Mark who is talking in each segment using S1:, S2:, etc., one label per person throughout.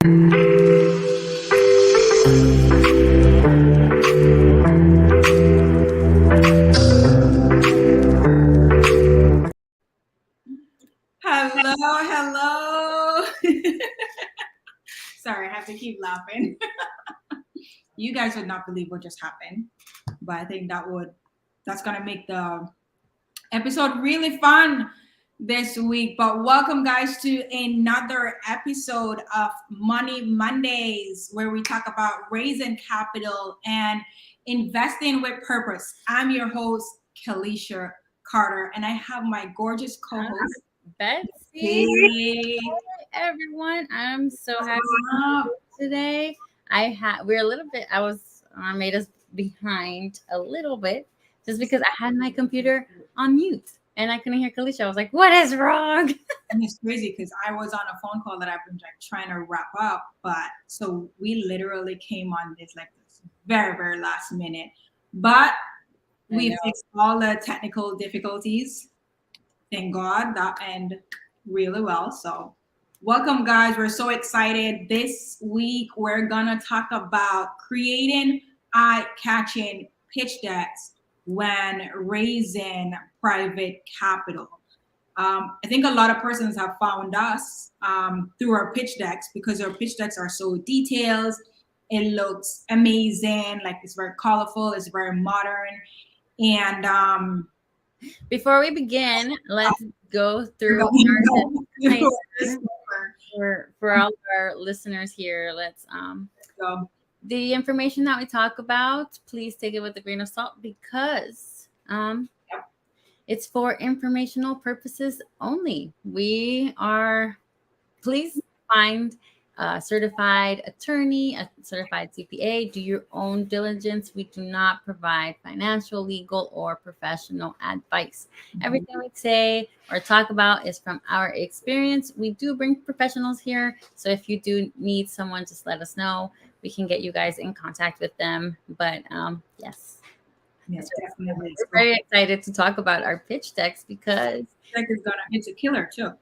S1: Hello. Sorry, I have to keep laughing. You guys would not believe what just happened, but I think that's gonna make the episode really fun this week. But welcome, guys, to another episode of Money Mondays, where we talk about raising capital and investing with purpose. I'm your host, Kalisha Carter, and I have my gorgeous co-host,
S2: Betsy.
S1: Hey.
S2: Hi, everyone. I'm so happy to be here today. We're a little bit, I made us behind a little bit just because I had my computer on mute and I couldn't hear Kalisha. I was like, what is wrong?
S1: And it's crazy because I was on a phone call that I've been like trying to wrap up, but so we literally came on this very, very last minute. But we fixed all the technical difficulties. Thank God that ended really well. So welcome, guys. We're so excited. This week we're gonna talk about creating eye-catching pitch decks when raising private capital. I think a lot of persons have found us through our pitch decks because our pitch decks are so detailed. It looks amazing, like it's very colorful, it's very modern. And
S2: before we begin, let's go through for all of our listeners here. Let's
S1: go.
S2: The information that we talk about, please take it with a grain of salt because it's for informational purposes only. Please find a certified attorney, a certified CPA, do your own diligence. We do not provide financial, legal, or professional advice. Mm-hmm. Everything we say or talk about is from our experience. We do bring professionals here. So if you do need someone, just let us know. We can get you guys in contact with them. But yes.
S1: Yes, definitely.
S2: We're very excited to talk about our pitch decks because
S1: it's a killer too.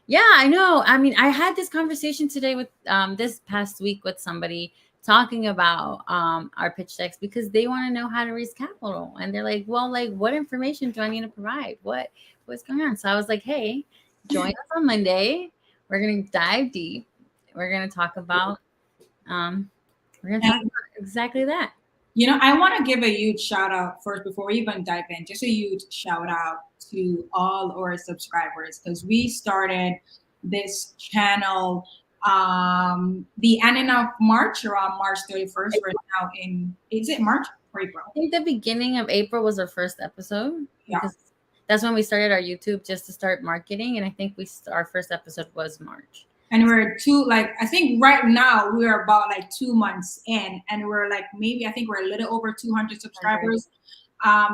S2: Yeah, I know. I mean, I had this conversation today with this past week with somebody talking about our pitch decks because they want to know how to raise capital, and they're like, "Well, like, what information do I need to provide? What's going on?" So I was like, "Hey, join us on Monday. We're gonna dive deep. We're gonna talk about exactly that."
S1: You know, I want to give a huge shout out first before we even dive in. Just a huge shout out to all our subscribers because we started this channel the ending of March, around March 31st. We're now is it March or April?
S2: I think the beginning of April was our first episode.
S1: Yeah.
S2: Because that's when we started our YouTube just to start marketing. And I think our first episode was March.
S1: And we're I think right now we're about 2 months in, and we're I think we're a little over 200 subscribers.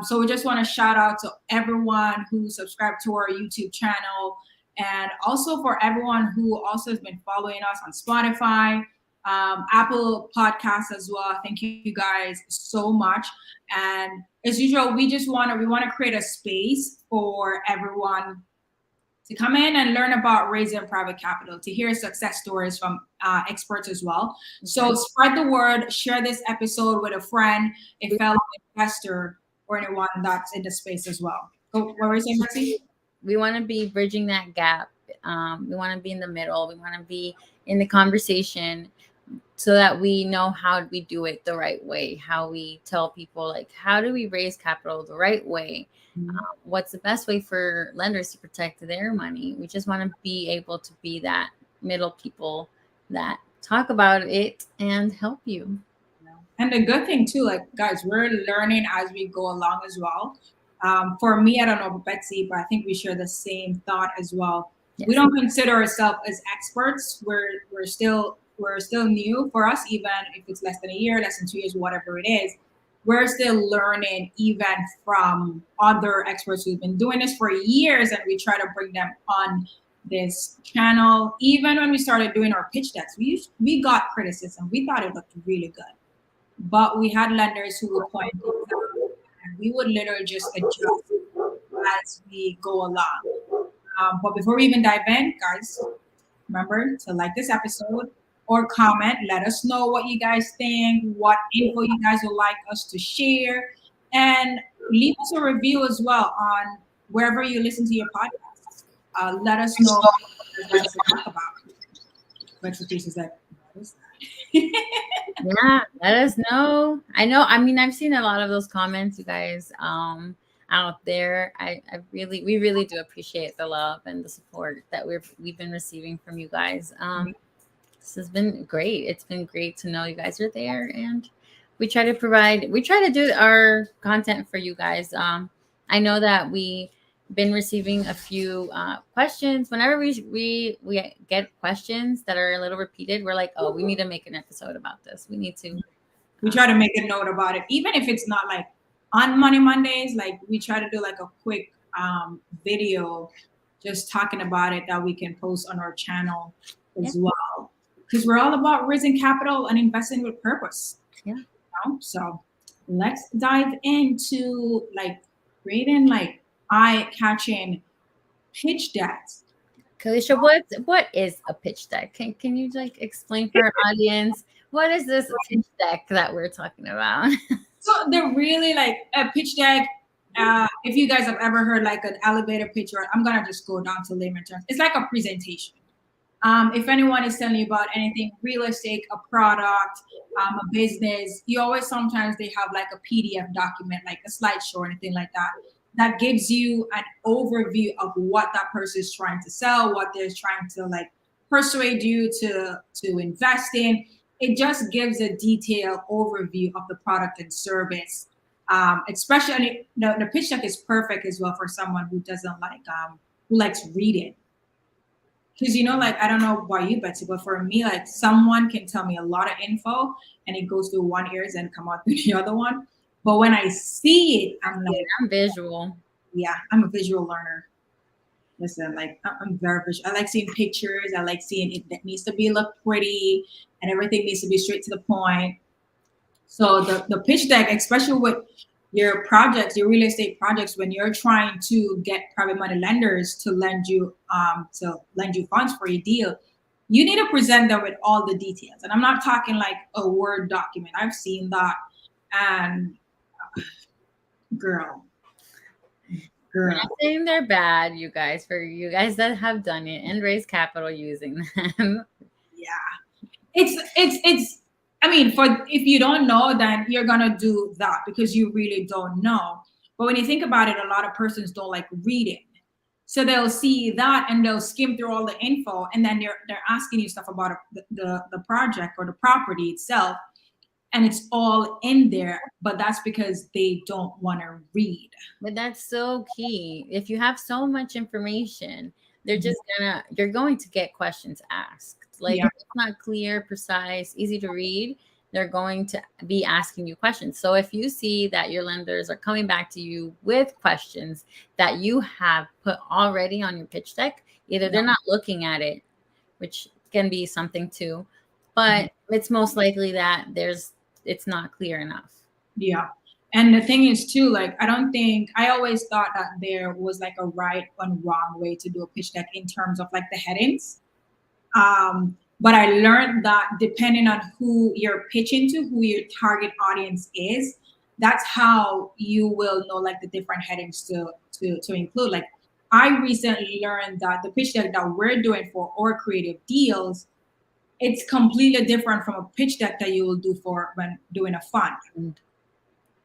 S1: So we just want to shout out to everyone who subscribed to our YouTube channel, and also for everyone who also has been following us on Spotify, Apple Podcasts as well. Thank you guys so much. And as usual, we want to create a space for everyone to come in and learn about raising private capital, to hear success stories from experts as well. So spread the word, share this episode with a friend, a fellow investor, or anyone that's in the space as well. What were you saying, Betsy?
S2: We want to be bridging that gap. We want to be in the middle. We want to be in the conversation so that we know how we do it the right way, how we tell people, how do we raise capital the right way? What's the best way for lenders to protect their money? We just want to be able to be that middle people that talk about it and help you.
S1: And the good thing too, guys, we're learning as we go along as well. For me, I don't know about Betsy, but I think we share the same thought as well. Yes. We don't consider ourselves as experts. We're still new. For us, even if it's less than a year, less than 2 years, whatever it is, we're still learning even from other experts who've been doing this for years, and we try to bring them on this channel. Even when we started doing our pitch decks, we got criticism. We thought it looked really good, but we had lenders who would point things out, and we would literally just adjust as we go along. But before we even dive in, guys, remember to like this episode, or comment. Let us know what you guys think, what info you guys would like us to share, and leave us a review as well on wherever you listen to your podcast. Let us know what you guys like to talk about. Expertise is like, what is that?
S2: Yeah, let us know. I know. I mean, I've seen a lot of those comments, you guys, out there. We really do appreciate the love and the support that we've been receiving from you guys. This has been great. It's been great to know you guys are there, and we try to do our content for you guys. I know that we been receiving a few questions. Whenever we get questions that are a little repeated, we're like, oh, we need to make an episode about this. We need to.
S1: We try to make a note about it, even if it's not like on Money Mondays. Like we try to do like a quick video, just talking about it that we can post on our channel as well, because we're all about raising capital and investing with purpose.
S2: Yeah.
S1: You know? So let's dive into like creating like eye-catching pitch decks.
S2: Kalisha, what is a pitch deck? Can you like explain for our audience what is this pitch deck that we're talking about?
S1: So they're really like a pitch deck. If you guys have ever heard like an elevator pitch, or I'm gonna just go down to layman terms, it's like a presentation. If anyone is telling you about anything, real estate, a product, a business, you always sometimes they have like a PDF document, like a slideshow or anything like that, that gives you an overview of what that person is trying to sell, what they're trying to like persuade you to invest in. It just gives a detailed overview of the product and service. Especially the pitch deck is perfect as well for someone who doesn't like who likes reading. Because like I don't know about you, Betsy, but for me, like someone can tell me a lot of info and it goes through one ears and come out through the other one. But when I see it, I'm like,
S2: I'm visual.
S1: Yeah, I'm a visual learner. Listen, like I'm very visual. I like seeing pictures. I like seeing it that needs to be look pretty, and everything needs to be straight to the point. So the pitch deck, especially with your projects, your real estate projects, when you're trying to get private money lenders to lend you funds for your deal, you need to present them with all the details. And I'm not talking like a Word document. I've seen that, and girl.
S2: We're not saying they're bad, you guys. For you guys that have done it and raised capital using them.
S1: Yeah, it's. I mean, if you don't know, then you're gonna do that because you really don't know. But when you think about it, a lot of persons don't like reading, so they'll see that and they'll skim through all the info, and then they're asking you stuff about the project or the property itself, and it's all in there. But that's because they don't want to read.
S2: But that's so key. If you have so much information, you're going to get questions asked. Like if it's not clear, precise, easy to read, they're going to be asking you questions. So if you see that your lenders are coming back to you with questions that you have put already on your pitch deck, either they're not looking at it, which can be something too, but it's most likely that it's not clear enough.
S1: Yeah. And the thing is too, like, I always thought that there was like a right and wrong way to do a pitch deck in terms of like the headings. But I learned that depending on who you're pitching to, who your target audience is, that's how you will know like the different headings to include. Like I recently learned that the pitch deck that we're doing for our creative deals, it's completely different from a pitch deck that you will do for when doing a fund.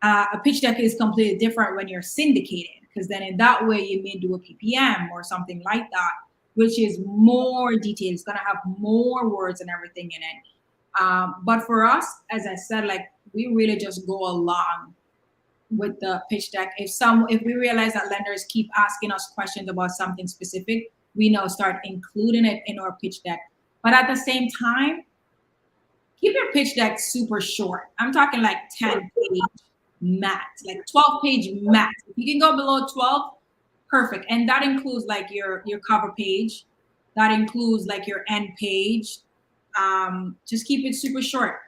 S1: A pitch deck is completely different when you're syndicated, because then in that way you may do a PPM or something like that, which is more detailed. It's gonna have more words and everything in it. But for us, as I said, like we really just go along with the pitch deck. If we realize that lenders keep asking us questions about something specific, we now start including it in our pitch deck. But at the same time, keep your pitch deck super short. I'm talking like 10-page max, like 12-page max. If you can go below 12, perfect. And that includes like your cover page. That includes like your end page. Just keep it super short.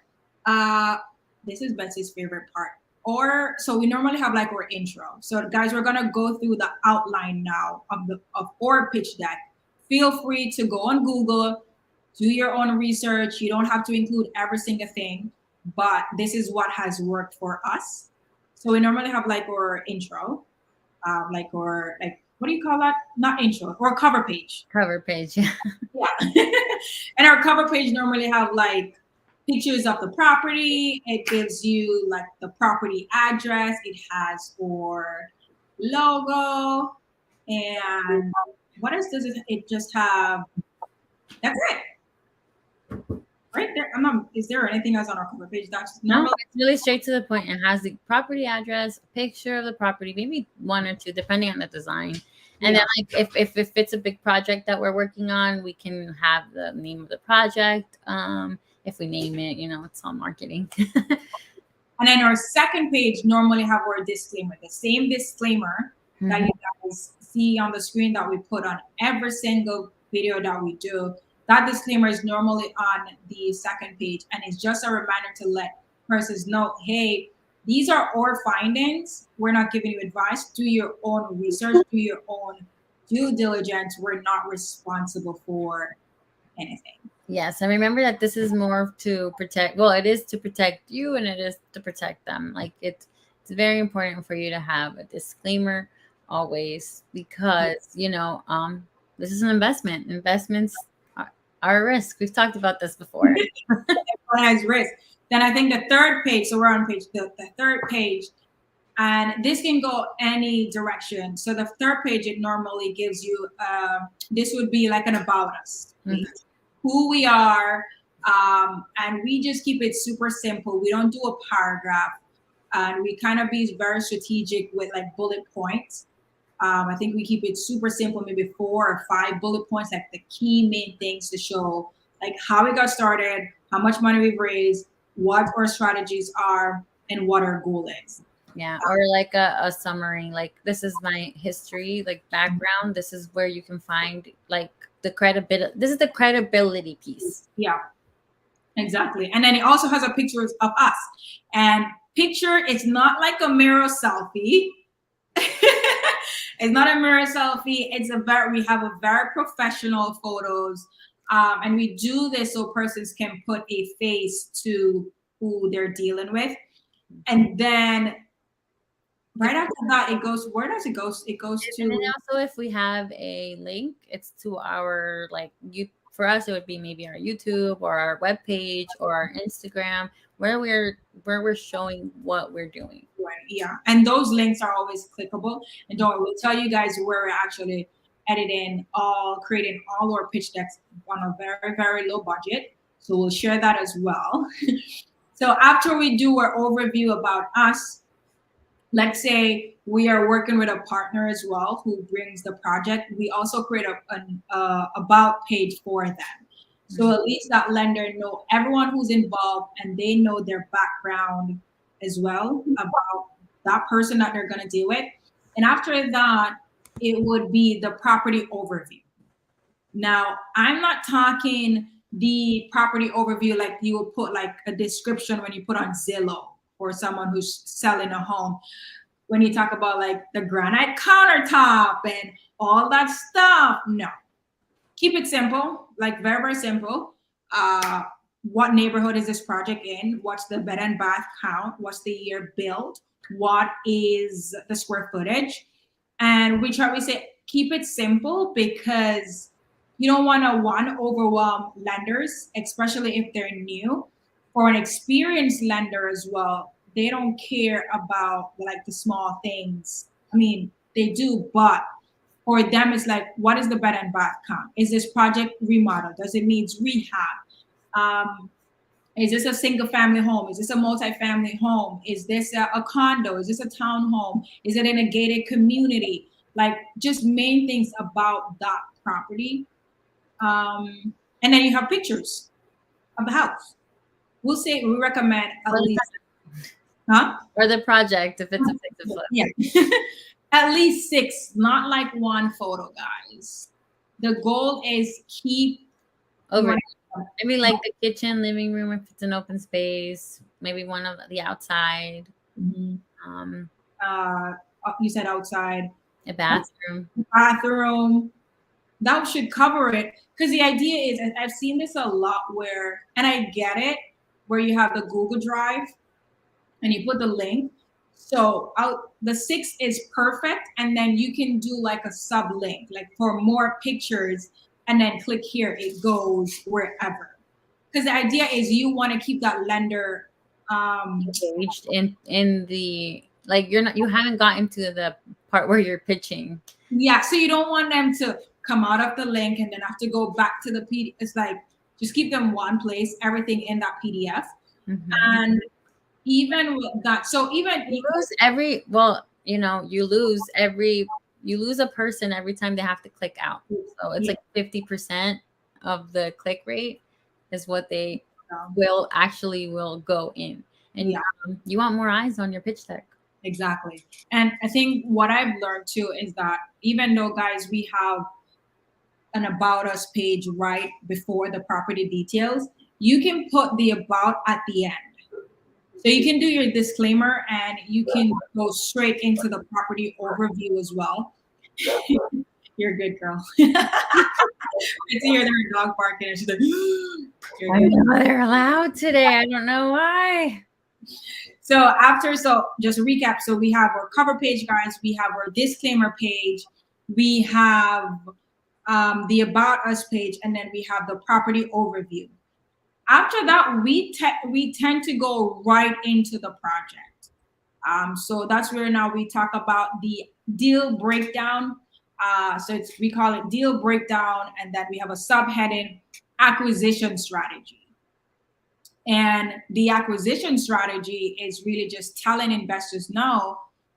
S1: This is Betsy's favorite part. So we normally have like our intro. So guys, we're gonna go through the outline now of our pitch deck. Feel free to go on Google, Do your own research. You don't have to include every single thing, but this is what has worked for us. So we normally have like our intro, like what do you call that? Not intro, or cover page.
S2: Cover page. Yeah.
S1: Yeah. And our cover page normally have like pictures of the property. It gives you like the property address. It has our logo. And what else does it just have? That's it. Right there. I'm not, is there anything else on our cover page? That's
S2: No,
S1: normal.
S2: it's really straight to the point. It has the property address, a picture of the property, maybe one or two, depending on the design. And then like if it's a big project that we're working on, we can have the name of the project. If we name it, it's all marketing.
S1: And then our second page normally have our disclaimer, the same disclaimer that you guys see on the screen that we put on every single video that we do. That disclaimer is normally on the second page, and it's just a reminder to let persons know, hey, these are our findings. We're not giving you advice. Do your own research, do your own due diligence. We're not responsible for anything.
S2: Yes, and remember that this is more to protect. Well, it is to protect you, and it is to protect them. Like it's very important for you to have a disclaimer always, because this is an investment. Investments are a risk. We've talked about this before.
S1: Everyone has risk. Then I think the third page. So we're on page the third page, and this can go any direction. So the third page, it normally gives you. This would be like an about us page. Who we are, and we just keep it super simple. We don't do a paragraph, and we kind of be very strategic with like bullet points. I think we keep it super simple, maybe 4 or 5 bullet points, like the key main things to show like how we got started, how much money we've raised, what our strategies are, and what our goal is.
S2: Yeah, or like a summary, like this is my history, like background. This is where you can find like the credibility. This is the credibility piece.
S1: Yeah, exactly. And then it also has a picture of us. And picture, it's not like a mirror selfie. It's not a mirror selfie. We have a very professional photos. And we do this so persons can put a face to who they're dealing with. And then right after that, it goes, where does it go? It goes to.
S2: And then also if we have a link, it's to our for us, it would be maybe our YouTube or our webpage or our Instagram, where we're showing what we're doing.
S1: Right, yeah, and those links are always clickable. And we'll tell you guys where we're actually creating all our pitch decks on a very, very low budget. So we'll share that as well. So after we do our overview about us, let's say we are working with a partner as well who brings the project. We also create an about page for them. So at least that lender know everyone who's involved, and they know their background as well about that person that they're going to deal with. And after that, it would be the property overview. Now, I'm not talking the property overview like you would put like a description when you put on Zillow for someone who's selling a home. When you talk about like the granite countertop and all that stuff, no. Keep it simple, like very, very simple. What neighborhood is this project in? What's the bed and bath count? What's the year built? What is the square footage? And we say keep it simple, because you don't want to overwhelm lenders, especially if they're new. For an experienced lender as well, they don't care about like the small things. I mean, they do, but for them, it's like, what is the bed and bath count? Is this project remodeled? Does it need rehab? Is this a single family home? Is this a multi-family home? Is this a condo? Is this a townhome? Is it in a gated community? Like just main things about that property. And then you have pictures of the house. We recommend at least,
S2: or the project if it's a fix and flip.
S1: Yeah. At least 6, not like 1 photo, guys. The goal is keep
S2: over. I mean, like the kitchen, living room, if it's an open space, maybe one of the outside.
S1: Mm-hmm. You said outside.
S2: A bathroom.
S1: that should cover it. Because the idea is, and I've seen this a lot where, and I get it, where you have the Google Drive and you put the link. So out the 6 is perfect, and then you can do like a sub link, like for more pictures, and then click here, it goes wherever. Because the idea is you want to keep that lender
S2: engaged in the, like, you haven't gotten to the part where you're pitching.
S1: Yeah, so you don't want them to come out of the link and then have to go back to the PDF. It's like just keep them one place, everything in that PDF. And even with that, so even
S2: you lose every, well, you know, you lose a person every time they have to click out. So it's like 50% of the click rate is what they will go in. And you want more eyes on your pitch deck.
S1: Exactly. And I think what I've learned too is that even though, guys, we have an about us page right before the property details, you can put the about at the end. So you can do your disclaimer and you can go straight into the property overview as well. You're a good girl. I see her there, dog barking, and she's like,
S2: I know they're allowed today. I don't know why.
S1: So just recap. So we have our cover page, guys. We have our disclaimer page. We have the about us page, and then we have the property overview. After that, we tend to go right into the project. So that's where now we talk about the deal breakdown. So we call it deal breakdown, and then we have a subheading, acquisition strategy. And the acquisition strategy is really just telling investors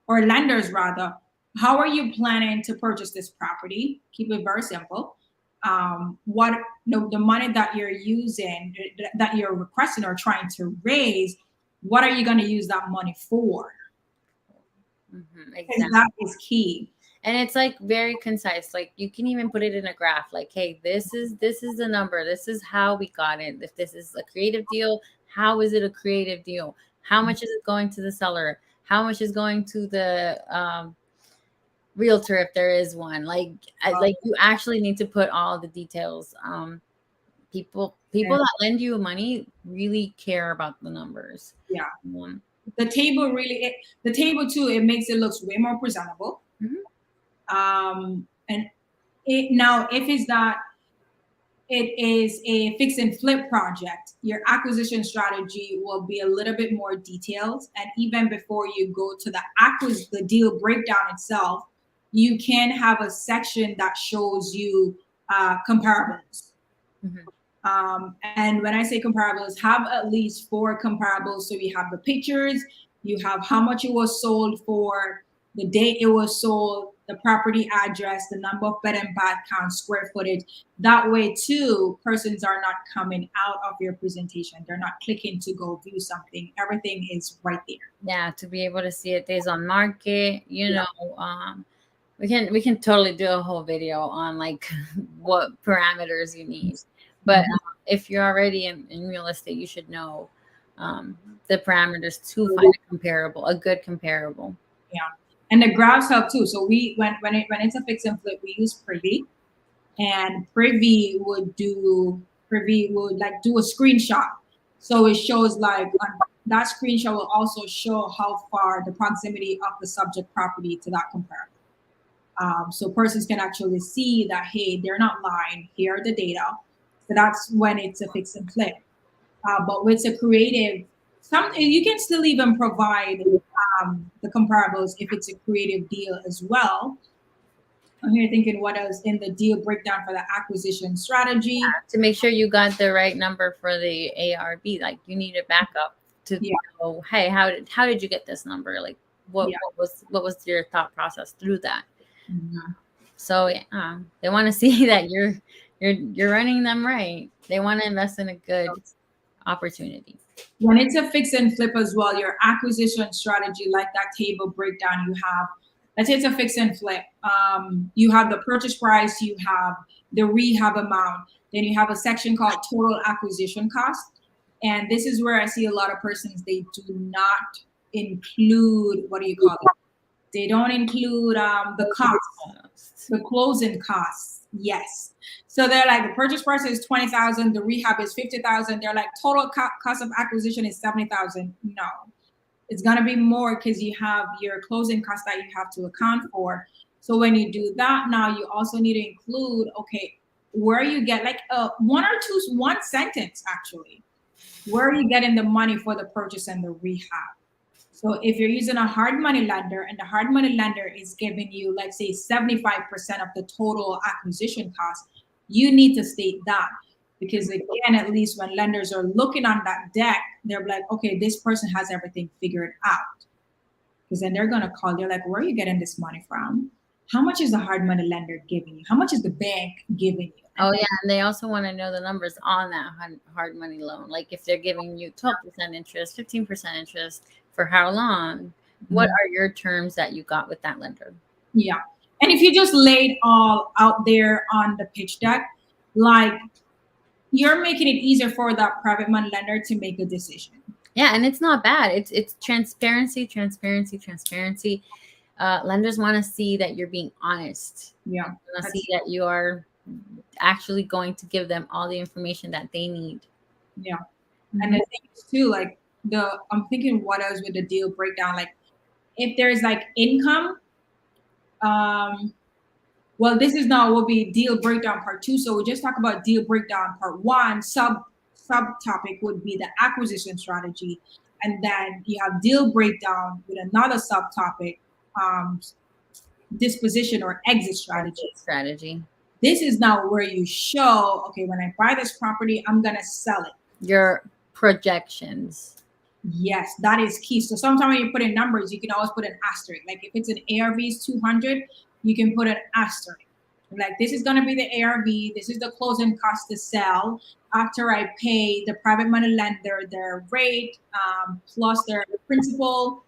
S1: or lenders rather, how are you planning to purchase this property? Keep it very simple. What the money that you're using, that you're requesting or trying to raise, what are you going to use that money for? Exactly. That is key.
S2: And it's like very concise. Like you can even put it in a graph. Like, hey, this is the number. This is how we got it. If this is a creative deal, how is it a creative deal? How much is it going to the seller? How much is going to the realtor if there is one? Like you actually need to put all the details. People that lend you money really care about the numbers.
S1: Yeah. The table too, it makes it look way more presentable. And if it is a fix and flip project, your acquisition strategy will be a little bit more detailed. And even before you go to the deal breakdown itself, you can have a section that shows you comparables. And when I say comparables, have at least 4 comparables. So you have the pictures, you have how much it was sold for, the date it was sold, the property address, the number of bed and bath count, square footage. That way too, persons are not coming out of your presentation. They're not clicking to go view something. Everything is right there.
S2: Yeah, to be able to see it days on market, you know, we can totally do a whole video on like what parameters you need. But if you're already in real estate, you should know the parameters to find a good comparable.
S1: Yeah. And the graphs help too. So when it's a fix and flip, we use Privy, and Privy would do a screenshot. So it shows like that screenshot will also show how far the proximity of the subject property to that comparable. So persons can actually see that, hey, they're not lying. Here are the data. So that's when it's a fix and flip. But with a creative, you can still even provide the comparables if it's a creative deal as well. I'm here thinking what else in the deal breakdown for the acquisition strategy.
S2: To make sure you got the right number for the ARV, like you need a backup to know, hey, how did you get this number? Like what was your thought process through that? So they want to see that you're running them right. They want to invest in a good opportunity.
S1: When it's a fix and flip as well, your acquisition strategy, like that table breakdown, you have, let's say it's a fix and flip. You have the purchase price, you have the rehab amount, then you have a section called total acquisition cost. And this is where I see a lot of persons, they do not include, what do you call it? They don't include the costs, the closing costs. Yes. So they're like, the purchase price is 20,000, the rehab is 50,000. They're like, total cost of acquisition is 70,000. No, it's gonna be more because you have your closing costs that you have to account for. So when you do that, now you also need to include, okay, where you get like one sentence actually, where are you getting the money for the purchase and the rehab? So if you're using a hard money lender and the hard money lender is giving you, let's say, 75% of the total acquisition cost, you need to state that. Because again, at least when lenders are looking on that deck, they're like, okay, this person has everything figured out. Because then they're going to call, they're like, where are you getting this money from? How much is the hard money lender giving you? How much is the bank giving you?
S2: Oh, yeah. And they also want to know the numbers on that hard money loan. Like if they're giving you 12% interest, 15% interest, for how long? What are your terms that you got with that lender?
S1: Yeah. And if you just laid all out there on the pitch deck, like you're making it easier for that private money lender to make a decision.
S2: Yeah. And it's not bad. It's transparency. Lenders want to see that you're being honest.
S1: Yeah.
S2: They want to see that you are actually going to give them all the information that they need.
S1: Yeah. Mm-hmm. And the thing is too, like I'm thinking what else with the deal breakdown, like if there's like income, well, this is now will be deal breakdown part 2. So we just talk about deal breakdown part 1. Subtopic would be the acquisition strategy, and then you have deal breakdown with another subtopic, disposition or exit strategy. This is now where you show, okay, when I buy this property, I'm gonna sell it.
S2: Your projections.
S1: Yes, that is key. So sometimes when you put in numbers, you can always put an asterisk. Like if it's an ARV is 200, you can put an asterisk. Like this is going to be the ARV. This is the closing cost to sell after I pay the private money lender their rate plus their principal.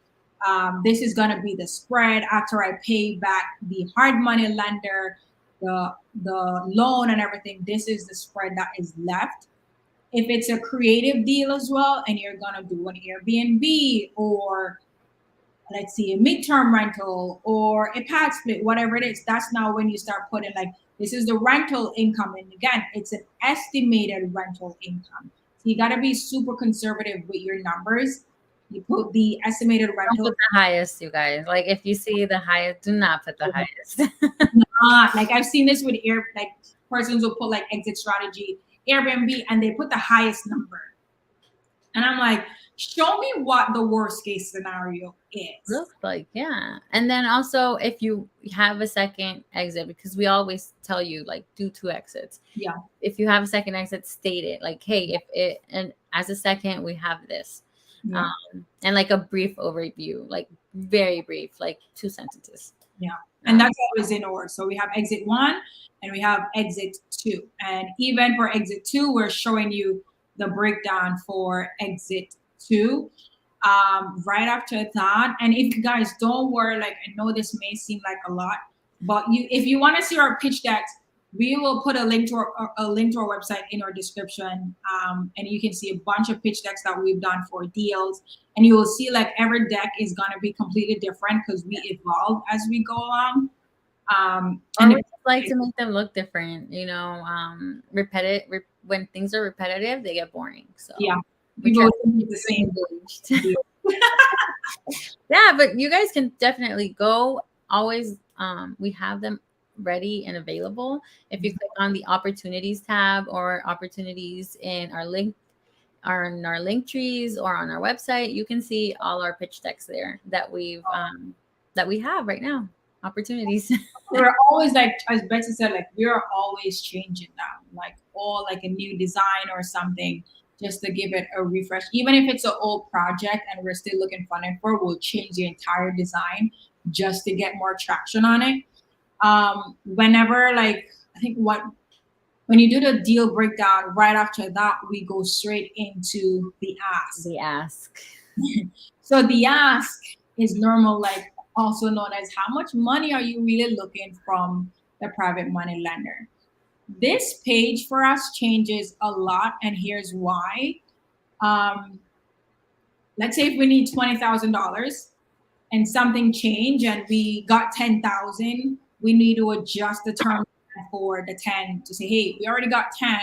S1: This is going to be the spread after I pay back the hard money lender, the loan and everything. This is the spread that is left. If it's a creative deal as well, and you're gonna do an Airbnb or let's see, a midterm rental or a pad split, whatever it is, that's now when you start putting like, this is the rental income. And again, it's an estimated rental income. So you gotta be super conservative with your numbers. You put the estimated rental.
S2: Don't put the highest, you guys. Like if you see the highest, do not put the highest.
S1: Like I've seen this with persons will put like exit strategy, Airbnb, and they put the highest number. And I'm like, show me what the worst case scenario is.
S2: Looks like, yeah. And then also if you have a second exit, because we always tell you like do 2 exits.
S1: Yeah.
S2: If you have a second exit, state it. Like, hey, and as a second, we have this. Yeah. And like a brief overview, like very brief, like 2 sentences.
S1: Yeah. And that's always in order. So we have exit 1 and we have exit 2. And even for exit 2, we're showing you the breakdown for exit 2 right after that. And if you guys don't worry, like I know this may seem like a lot, but if you want to see our pitch decks, we will put a link to our website in our description, and you can see a bunch of pitch decks that we've done for deals, and you will see like every deck is going to be completely different because we evolve as we go along.
S2: And we just like to make them look different, you know. Repetitive, when things are repetitive, they get boring. So
S1: yeah, we try to keep the same.
S2: Yeah, but you guys can definitely go. Always, we have them ready and available. If you click on the opportunities tab or opportunities in our link trees or on our website, you can see all our pitch decks there that we have right now. Opportunities.
S1: We're always like, as Betsy said, like we're always changing them, like like a new design or something, just to give it a refresh. Even if it's an old project and we're still looking funding for, we'll change the entire design just to get more traction on it. Whenever, like, I think when you do the deal breakdown, right after that, we go straight into the ask.
S2: The ask.
S1: So the ask is normal, like also known as how much money are you really looking from the private money lender? This page for us changes a lot, and here's why. Let's say if we need $20,000, and something changed and we got 10,000, we need to adjust the term for the 10 to say, hey, we already got 10.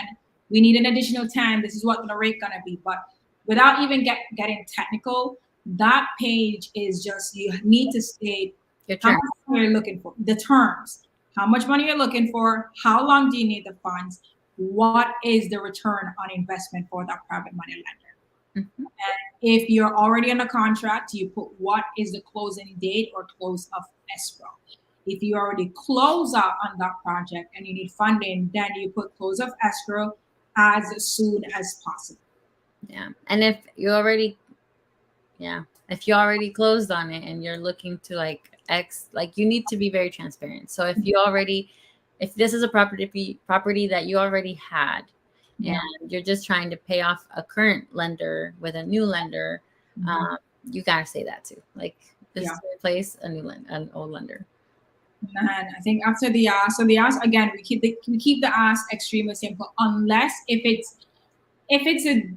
S1: We need an additional 10. This is what the rate gonna be. But without even getting technical, that page is just, you need to state how much money you're looking for, the terms, how much money you're looking for, how long do you need the funds, what is the return on investment for that private money lender.
S2: Mm-hmm.
S1: And if you're already on a contract, you put what is the closing date or close of escrow. If you already close out on that project and you need funding, then you put close of escrow as soon as possible.
S2: Yeah. And if you already closed on it and you're looking to like you need to be very transparent. So if this is a property that you already had,
S1: Yeah.
S2: and you're just trying to pay off a current lender with a new lender, you gotta say that too. Like, just replace an old lender.
S1: And I think after the ask, so the ask again, we keep the ask extremely simple, unless if it's a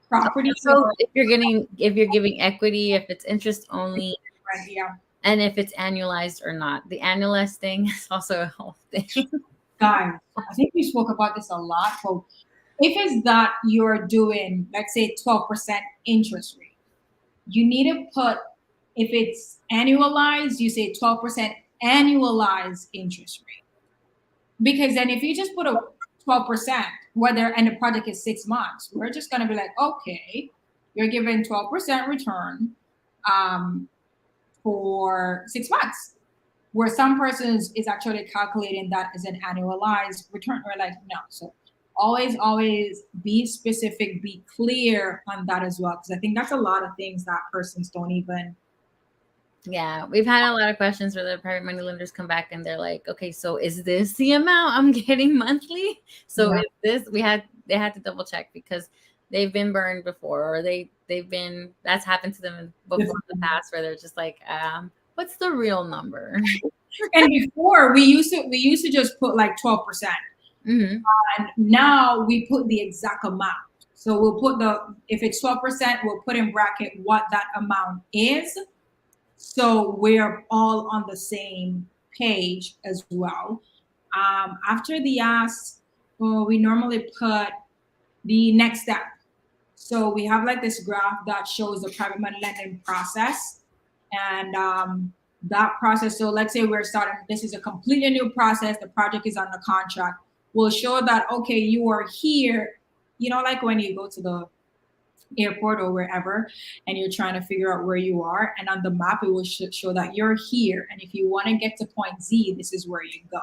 S1: property.
S2: So if you're giving equity, if it's interest only,
S1: right, yeah.
S2: And if it's annualized or not. The annualized thing is also a whole thing.
S1: Guys, I think we spoke about this a lot. So if it's that you're doing, let's say 12% interest rate, you need to put, if it's annualized, you say 12% annualized interest rate. Because then if you just put a 12%, and the project is 6 months, we're just gonna be like, okay, you're giving 12% return for 6 months. Where some persons is actually calculating that as an annualized return. We're like, no. So always be specific, be clear on that as well. Because I think that's a lot of things that persons don't even.
S2: Yeah, we've had a lot of questions where the private money lenders come back and they're like, okay, so is this the amount I'm getting monthly? So is this, they had to double check because they've been burned before, or that's happened to them before in the past where they're just like, what's the real number?
S1: And before we used to just put like 12%.
S2: Mm-hmm.
S1: And now we put the exact amount. So we'll put if it's 12%, we'll put in bracket what that amount is. So we're all on the same page as well. After the ask, we normally put the next step. So we have like this graph that shows the private money lending process. And that process, so let's say we're starting, this is a completely new process, the project is on the contract. We'll show that, okay, you are here, like when you go to the airport or wherever and you're trying to figure out where you are, and on the map it will show that you're here, and if you want to get to point Z, this is where you go.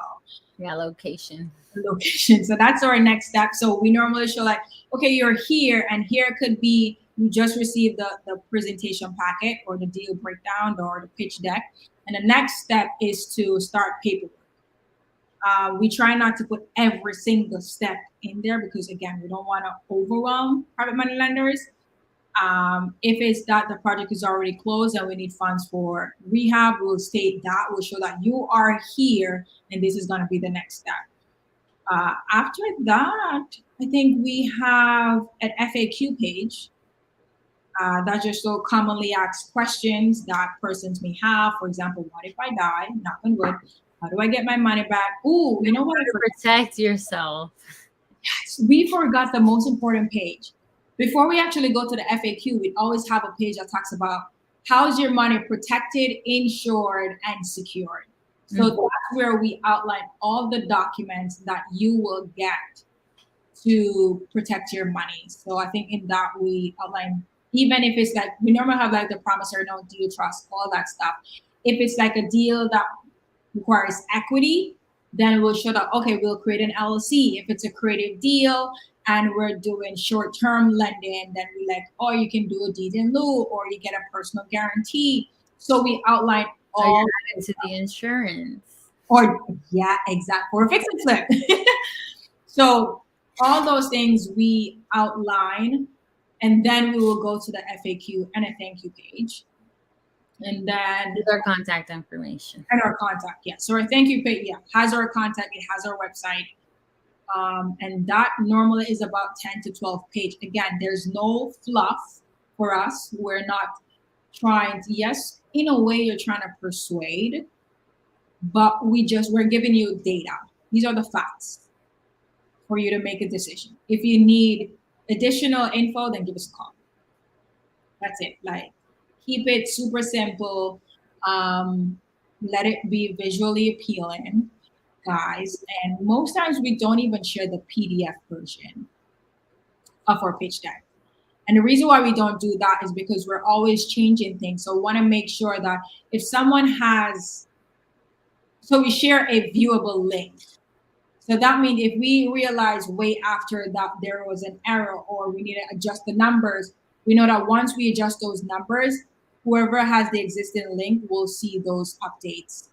S2: Location.
S1: So that's our next step. So we normally show like, okay, you're here, and here could be you just received the presentation packet or the deal breakdown or the pitch deck, and the next step is to start paperwork. We try not to put every single step in there because, again, we don't want to overwhelm private money lenders. If it's that the project is already closed and we need funds for rehab, we'll state that. We'll show that you are here and this is going to be the next step. After that, I think we have an FAQ page that just so commonly asked questions that persons may have. For example, what if I die? Knock on wood. How do I get my money back? Ooh, you know what?
S2: Protect yourself.
S1: Yes, we forgot the most important page. Before we actually go to the FAQ, we always have a page that talks about how's your money protected, insured, and secured. So that's where we outline all the documents that you will get to protect your money. So I think in that we outline, even if it's like, we normally have like the promissory note, deed trust, all that stuff. If it's like a deal that requires equity, then we'll show that, okay, we'll create an LLC. If it's a creative deal and we're doing short-term lending, then we like, oh, you can do a deed in lieu or you get a personal guarantee. So we outline all
S2: into the insurance.
S1: Or yeah, exactly. Or fix and flip. So all those things we outline, and then we will go to the FAQ and a thank you page. And then
S2: with our contact information.
S1: And our contact, yes. So our thank you page, has our contact, it has our website. And that normally is about 10 to 12 page. Again, there's no fluff for us. We're not trying to, yes, in a way you're trying to persuade, but we're giving you data. These are the facts for you to make a decision. If you need additional info, then give us a call. That's it. Like, keep it super simple. Let it be visually appealing, guys. And most times we don't even share the PDF version of our pitch deck. And the reason why we don't do that is because we're always changing things. So we want to make sure that if someone has, so we share a viewable link. So that means if we realize way after that there was an error or we need to adjust the numbers, we know that once we adjust those numbers, whoever has the existing link will see those updates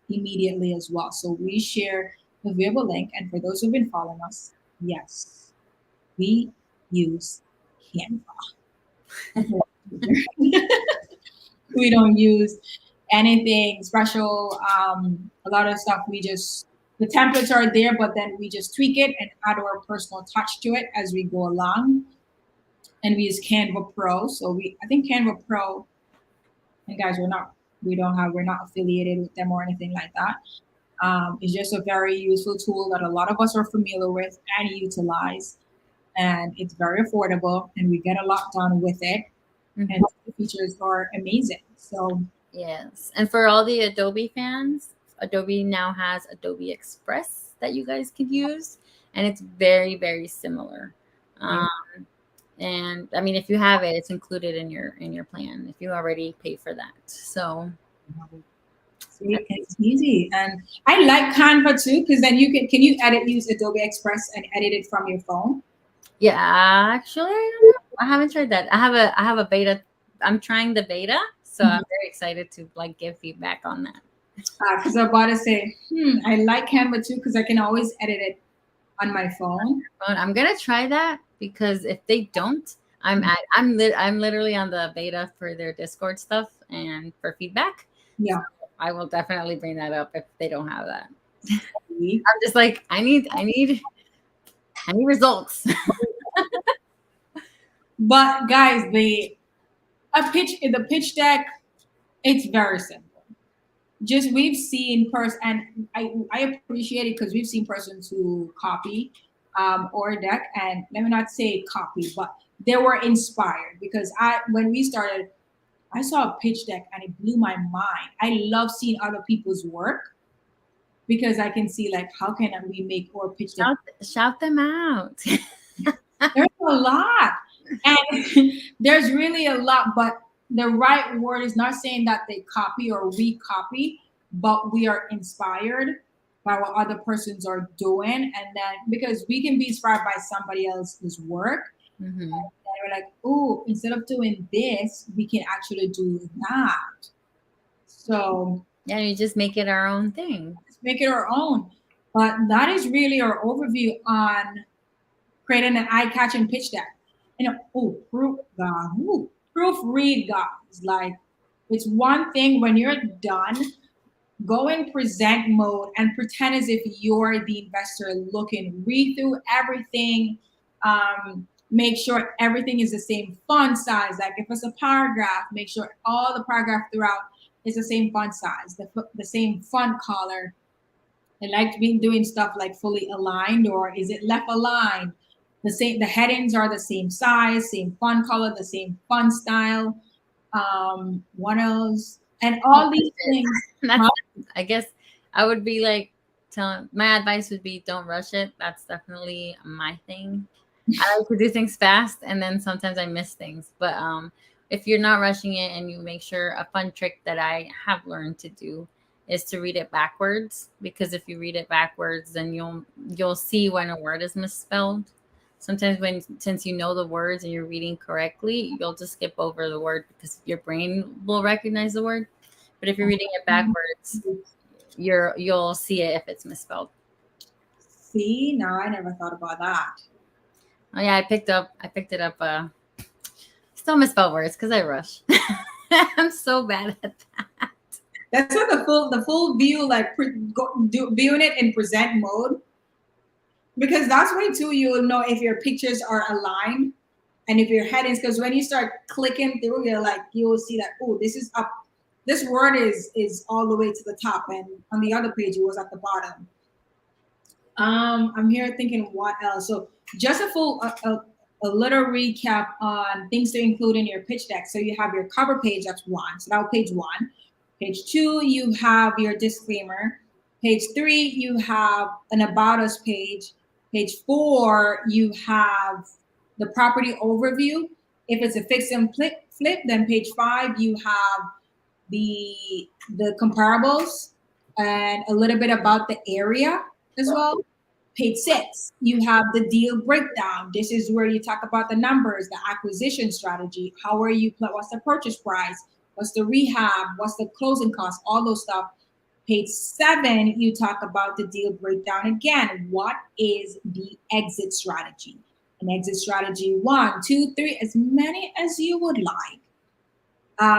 S1: immediately as well. So we share the viewable link. And for those who've been following us, yes, we use Canva. We don't use anything special. A lot of stuff the templates are there, but then we just tweak it and add our personal touch to it as we go along. And we use Canva Pro. So I think Canva Pro, and guys, we're not affiliated with them or anything like that. It's just a very useful tool that a lot of us are familiar with and utilize. And it's very affordable and we get a lot done with it. Mm-hmm. And the features are amazing. So
S2: yes. And for all the Adobe fans, Adobe now has Adobe Express that you guys can use. And it's very, very similar. And I mean, if you have it, it's included in your plan if you already pay for that. So
S1: it's easy. And I like Canva too, because then can you use Adobe Express and edit it from your phone?
S2: Yeah, actually, I haven't tried that. I have a beta. I'm trying the beta, so I'm very excited to like give feedback on that.
S1: Because I'm about to say, I like Canva too, because I can always edit it on my phone.
S2: I'm gonna try that because if they don't, I'm literally on the beta for their Discord stuff and for feedback.
S1: Yeah,
S2: so I will definitely bring that up if they don't have that. I'm just like I need results.
S1: But guys, the pitch deck, it's very simple. Just we've seen and I appreciate it because we've seen persons who copy our deck, and let me not say copy, but they were inspired because when we started, I saw a pitch deck and it blew my mind. I love seeing other people's work because I can see like how can we make our pitch deck.
S2: Shout them out.
S1: There's a lot, and there's really a lot, but the right word is not saying that they copy or we copy, but we are inspired by what other persons are doing. And then because we can be inspired by somebody else's work, and we're like, oh, instead of doing this, we can actually do that. So
S2: yeah, you just make it our own thing.
S1: Just make it our own. But that is really our overview on creating an eye-catching pitch deck. Proofread, guys. Like, it's one thing when you're done, go in present mode and pretend as if you're the investor looking. Read through everything. Make sure everything is the same font size. Like if it's a paragraph, make sure all the paragraph throughout is the same font size, the same font color. I like doing stuff like fully aligned, or is it left aligned? The headings are the same size, same font color, the same font style. What else? And all these things.
S2: I guess I would be like my advice would be don't rush it. That's definitely my thing. I like to do things fast, and then sometimes I miss things. But if you're not rushing it, and you make sure, a fun trick that I have learned to do is to read it backwards, because if you read it backwards, then you'll see when a word is misspelled. Sometimes since you know the words and you're reading correctly, you'll just skip over the word because your brain will recognize the word. But if you're reading it backwards, you'll see it if it's misspelled.
S1: See, now I never thought about that.
S2: Oh yeah, I picked it up. Still misspelled words because I rush. I'm so bad at that.
S1: That's what the full view, like viewing it in present mode. Because that's way too you'll know if your pictures are aligned And if your headings, because when you start clicking through, you will see that, oh, this is up. This word is all the way to the top, and on the other page it was at the bottom. I'm here thinking what else. So just a little recap on things to include in your pitch deck. So you have your cover page, that's one. So that was page one. Page two, you have your disclaimer. Page three, you have an about us page. Page four, you have the property overview. If it's a fix and flip, then page five, you have the comparables and a little bit about the area as well. Page six, you have the deal breakdown. This is where you talk about the numbers, the acquisition strategy. How are you? What's the purchase price? What's the rehab? What's the closing cost? All those stuff. Page seven, you talk about the deal breakdown again. What is the exit strategy? An exit strategy, 1, 2, 3, as many as you would like.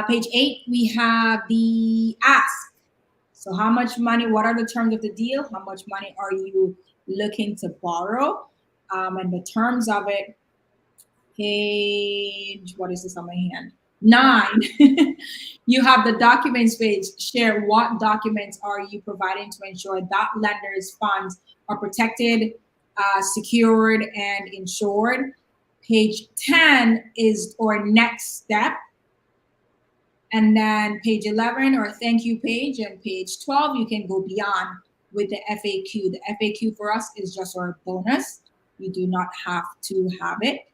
S1: Page eight, we have the ask. So how much money, what are the terms of the deal? How much money are you looking to borrow? And the terms of it, page, what is this on my hand? 9, you have the documents page. Share what documents are you providing to ensure that lenders' funds are protected, secured, and insured. Page 10 is our next step. And then page 11, or thank you page, and page 12, you can go beyond with the FAQ. The FAQ for us is just our bonus. You do not have to have it,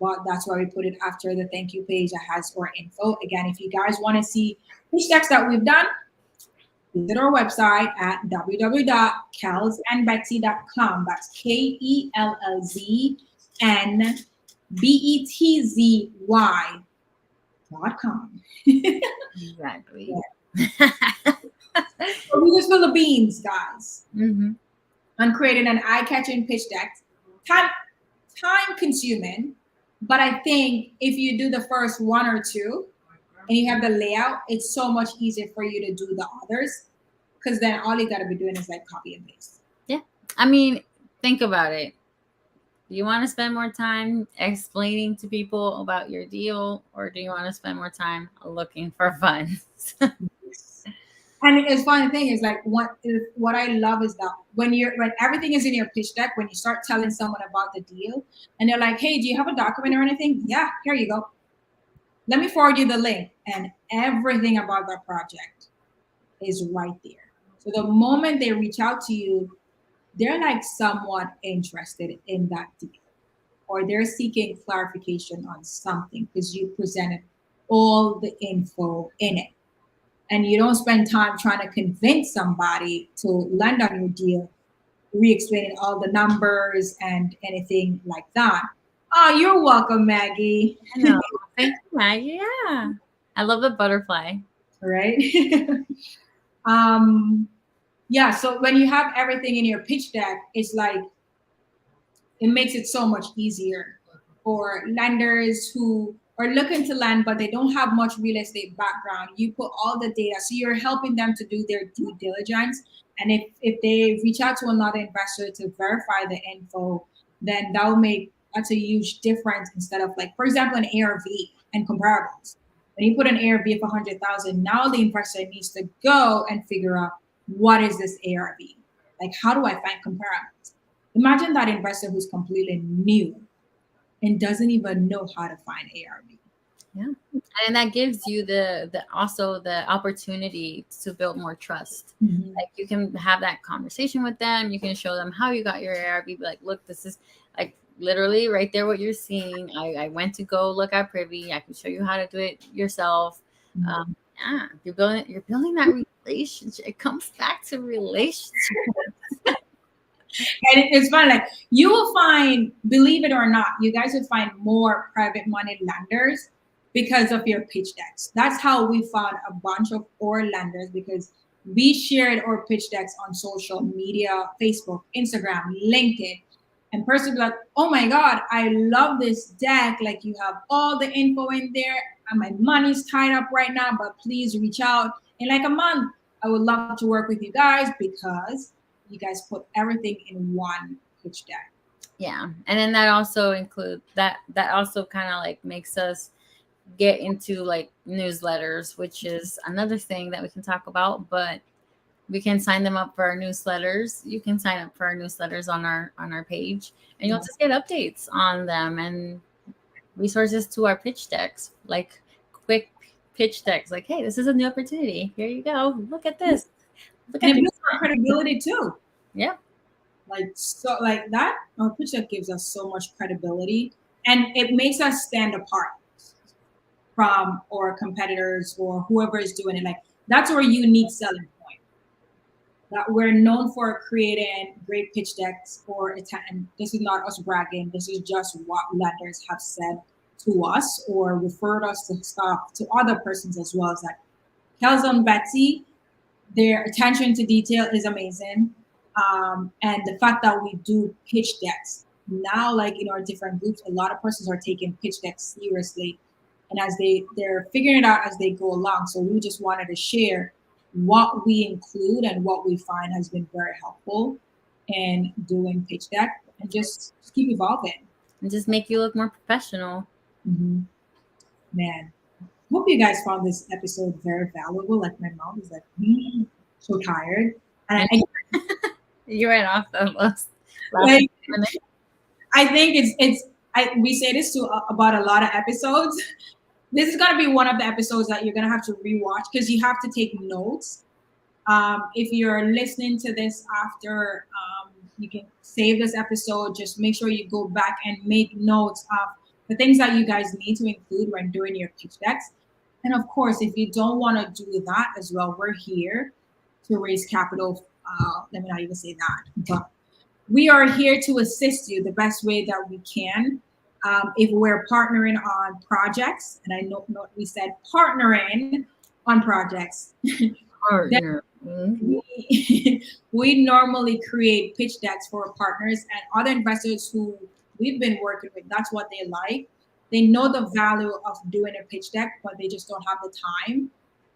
S1: but that's why we put it after the thank you page that has our info. Again, if you guys want to see pitch decks that we've done, visit our website at www.kellzandbetsy.com. That's KELLZNBETZY.com.
S2: Exactly.
S1: So we just spill the beans, guys,
S2: Mm-hmm.
S1: on creating an eye-catching pitch deck. Time consuming, but I think if you do the first one or two and you have the layout, it's so much easier for you to do the others, because then all you got to be doing is like copy and paste.
S2: Yeah. I mean, think about it. Do you want to spend more time explaining to people about your deal, or do you want to spend more time looking for funds?
S1: And it's funny thing is like what I love is that when everything is in your pitch deck, when you start telling someone about the deal and they're like, hey, do you have a document or anything? Yeah, here you go. Let me forward you the link, and everything about that project is right there. So the moment they reach out to you, they're like somewhat interested in that deal, or they're seeking clarification on something because you presented all the info in it. And you don't spend time trying to convince somebody to lend on your deal, re-explaining all the numbers and anything like that. Oh, you're welcome, Maggie.
S2: I know. Thank you, Maggie. Yeah. I love the butterfly.
S1: Right? Yeah, so when you have everything in your pitch deck, it's like it makes it so much easier for lenders who are looking to lend but they don't have much real estate background. You put all the data, so you're helping them to do their due diligence. And if they reach out to another investor to verify the info, then that's a huge difference. Instead of, like, for example, an ARV and comparables. When you put an ARV of 100,000, now the investor needs to go and figure out, what is this ARV? Like, how do I find comparables? Imagine that investor who's completely new and doesn't even know how to find ARV.
S2: Yeah. And that gives you the also the opportunity to build more trust.
S1: Mm-hmm.
S2: Like, you can have that conversation with them. You can show them how you got your ARV. Be like, look, this is like literally right there what you're seeing. I went to go look at Privy. I can show you how to do it yourself.
S1: Mm-hmm.
S2: Yeah, you're building that relationship. It comes back to relationship.
S1: And it's fun. Like, you will find, believe it or not, you guys will find more private money lenders because of your pitch decks. That's how we found a bunch of our lenders, because we shared our pitch decks on social media, Facebook, Instagram, LinkedIn. And person be like, oh my God, I love this deck. Like, you have all the info in there, and my money's tied up right now, but please reach out in like a month. I would love to work with you guys because you guys put everything in one pitch deck.
S2: Yeah, and then that also include that also kind of like makes us get into like newsletters, which is another thing that we can talk about. But we can sign them up for our newsletters. You can sign up for our newsletters on our page, and you'll just get updates on them and resources to our pitch decks, like quick pitch decks. Like, hey, this is a new opportunity. Here you go. Look at this. Look
S1: And
S2: at
S1: it
S2: this.
S1: builds our credibility too.
S2: Yeah.
S1: Like so, like that. Our pitch deck gives us so much credibility, and it makes us stand apart from our competitors or whoever is doing it. Like that's our unique selling point. That we're known for creating great pitch decks for and this is not us bragging. This is just what lenders have said to us or referred us to stuff to other persons as well. As like Kelso and Betsy, their attention to detail is amazing. And the fact that we do pitch decks now, like in our different groups, a lot of persons are taking pitch decks seriously, and as they're figuring it out as they go along. So we just wanted to share what we include and what we find has been very helpful in doing pitch deck and just keep evolving.
S2: And just make you look more professional.
S1: Mm-hmm. Man, hope you guys found this episode very valuable. Like my mom is like, so tired. And
S2: You ran off the last
S1: like,
S2: minute.
S1: I think we say this to about a lot of episodes. This is gonna be one of the episodes that you're gonna have to rewatch because you have to take notes. If you're listening to this after, you can save this episode. Just make sure you go back and make notes of the things that you guys need to include when doing your pitch decks. And of course, if you don't want to do that as well, we're here to raise capital. Let me not even say that, but we are here to assist you the best way that we can. If we're partnering on projects, and I know we said partnering on projects,
S2: Partner.
S1: we normally create pitch decks for partners and other investors who we've been working with. That's what they like. They know the value of doing a pitch deck, but they just don't have the time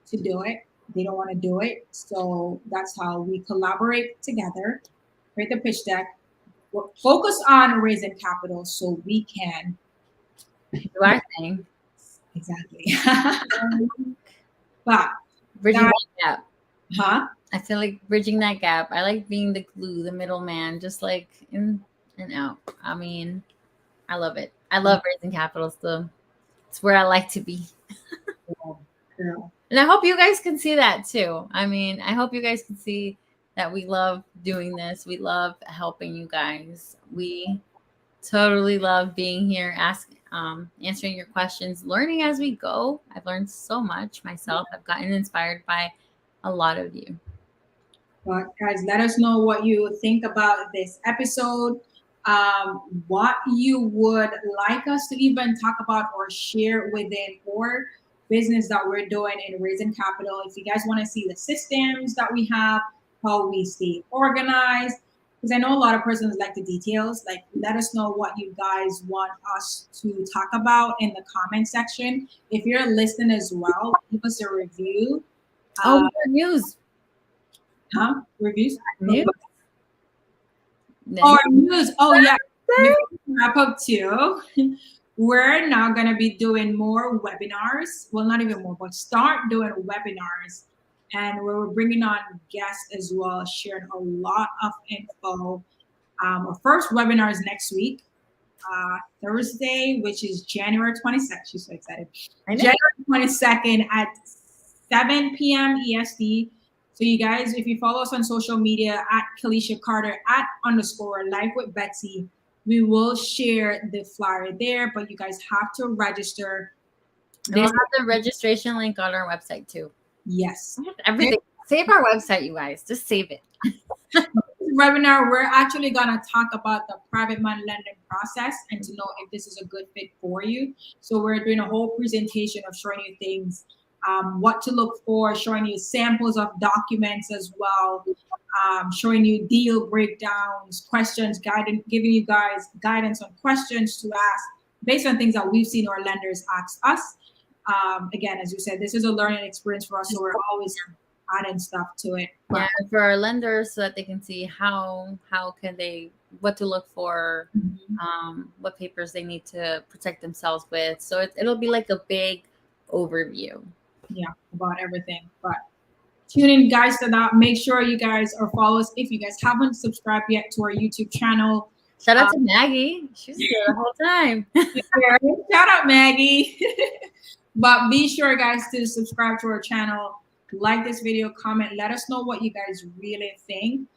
S1: to do it. They don't want to do it. So that's how we collaborate together, create the pitch deck, focus on raising capital so we can
S2: Do our thing.
S1: exactly. But
S2: Bridging that gap.
S1: huh?
S2: I feel like bridging that gap. I like being the glue, the middleman, just like in and out. I mean, I love it. I love raising capital still. It's where I like to be.
S1: Girl.
S2: And I hope you guys can see that too. I mean, I hope you guys can see that we love doing this. We love helping you guys. We totally love being here, answering your questions, learning as we go. I've learned so much myself. I've gotten inspired by a lot of you.
S1: But guys, let us know what you think about this episode. What you would like us to even talk about or share within our business that we're doing in raising capital. If you guys want to see the systems that we have, how we stay organized, because I know a lot of persons like the details. Like, let us know what you guys want us to talk about in the comment section. If you're listening as well, leave us a review.
S2: News.
S1: Huh? Reviews?
S2: News.
S1: Or news. Oh, yeah. Wrap up too. We're now going to be doing more webinars. Well, not even more, but start doing webinars. And we're bringing on guests as well, sharing a lot of info. Our first webinar is next week, Thursday, which is January 22nd. She's so excited. January 22nd at 7 p.m. EST. So you guys, if you follow us on social media at Kalisha Carter @ Life with Betsy, we will share the flyer there, but you guys have to register.
S2: We'll have the registration link on our website too.
S1: Yes.
S2: Everything. Save our website, you guys. Just save it.
S1: This webinar, we're actually going to talk about the private money lending process and to know if this is a good fit for you. So we're doing a whole presentation of showing you things, what to look for, showing you samples of documents as well, showing you deal breakdowns, questions, giving you guys guidance on questions to ask based on things that we've seen our lenders ask us. Again, as you said, this is a learning experience for us, so we're always adding stuff to it.
S2: Yeah, for our lenders, so that they can see how can they what to look for,
S1: Mhm.
S2: what papers they need to protect themselves with. So it'll be like a big overview.
S1: Yeah, about everything. But tune in, guys, to that. Make sure you guys are follow us if you guys haven't subscribed yet to our YouTube channel.
S2: Shout out to Maggie. She's here the whole time.
S1: Shout out, Maggie. But be sure, guys, to subscribe to our channel, like this video, comment, let us know what you guys really think.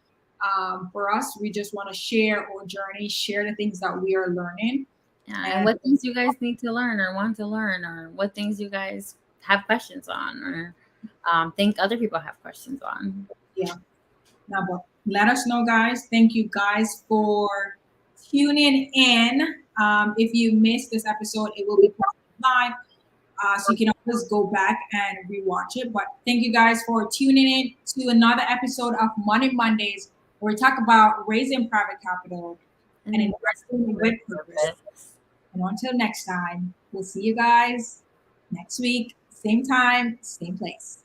S1: For us, we just want to share our journey, share the things that we are learning.
S2: Yeah, and
S1: And
S2: what things you guys need to learn or want to learn, or what things you guys have questions on, or think other people have questions on.
S1: yeah, now, but let us know, guys. Thank you, guys, for tuning in. If you missed this episode, it will be posted live. So you can always go back and rewatch it. But thank you guys for tuning in to another episode of Money Mondays, where we talk about raising private capital and investing with purpose. And until next time, we'll see you guys next week, same time, same place.